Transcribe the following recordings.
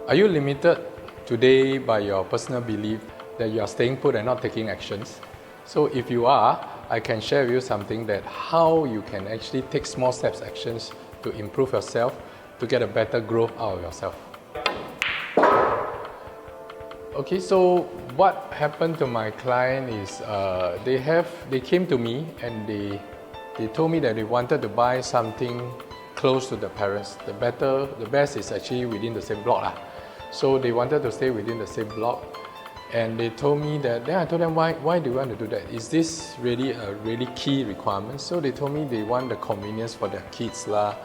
Are you limited today by your personal belief that you are staying put and not taking actions? So if you are, I can share with you something that how you can actually take small steps actions to improve yourself, to get a better growth out of yourself. Okay, so what happened to my client is they came to me and they told me that they wanted to buy something close to the parents. The best is actually within the same block lah. So they wanted to stay within the same block, and they told me that. Then I told them, why do you want to do that? Is this really a really key requirement? So they told me they want the convenience for their kids lah,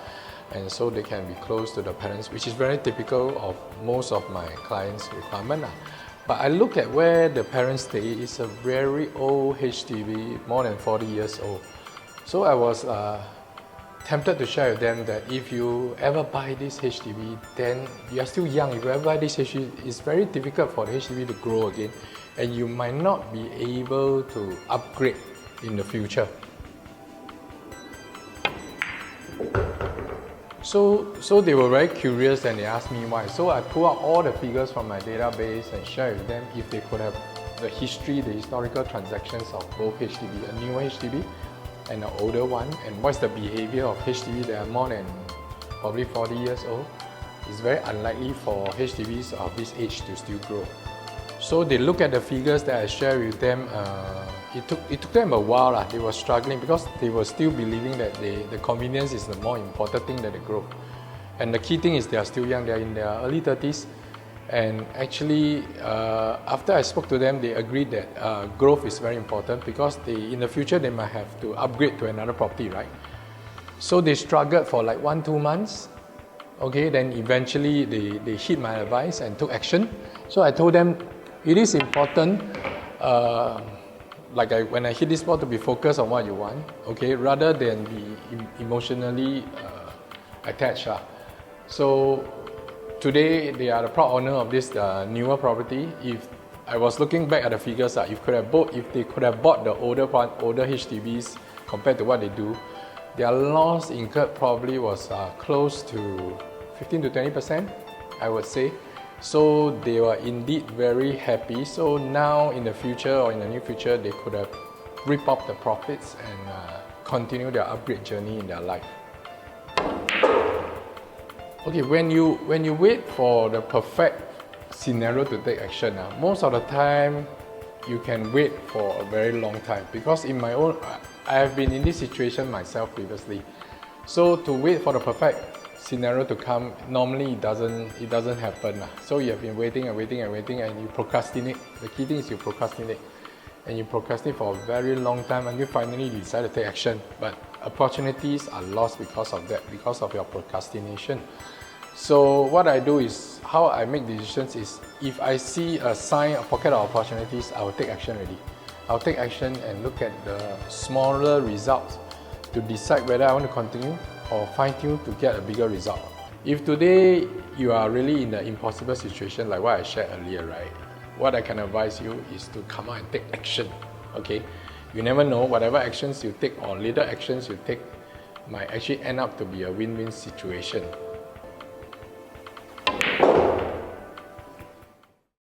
and so they can be close to the parents, which is very typical of most of my clients' requirement lah. But I look at where the parents stay. It's a very old HDB, more than 40 years old. So I was tempted to share with them that if you ever buy this HDB, then you are still young. If you ever buy this HDB, it's very difficult for the HDB to grow again, and you might not be able to upgrade in the future. So they were very curious and they asked me why. So I pulled out all the figures from my database and shared with them if they could have the historical transactions of both HDB, a newer HDB and an older one, and what's the behavior of HDB that are more than probably 40 years old. It's very unlikely for HDBs of this age to still grow. So they look at the figures that I shared with them. It took them a while. They were struggling because they were still believing that the convenience is the more important thing than the growth. And the key thing is they are still young. They are in their early 30s. And actually, after I spoke to them, they agreed that growth is very important because in the future they might have to upgrade to another property, right? So they struggled for like 1-2 months. Okay, then eventually they heed my advice and took action. So I told them it is important, when I hit this spot, to be focused on what you want, okay, rather than be emotionally attached. So today they are the proud owner of this newer property. If I was looking back at the figures, if they could have bought the older HDBs compared to what they do, their loss incurred probably was close to 15 to 20%, I would say. So they were indeed very happy. So now in the future or in the near future, they could have reap up the profits and continue their upgrade journey in their life. Okay, when you wait for the perfect scenario to take action, most of the time you can wait for a very long time, because I have been in this situation myself previously. So to wait for the perfect scenario to come, normally it doesn't happen. So you have been waiting and you procrastinate. The key thing is you procrastinate. And you procrastinate for a very long time until finally you decide to take action. But opportunities are lost because of that, because of your procrastination. So what I do is, how I make decisions is, if I see a pocket of opportunities, I will take action already. I'll take action and look at the smaller results to decide whether I want to continue or fine-tune to get a bigger result. If today you are really in the impossible situation like what I shared earlier, right? What I can advise you is to come out and take action, okay? You never know, whatever actions you take or little actions you take might actually end up to be a win-win situation.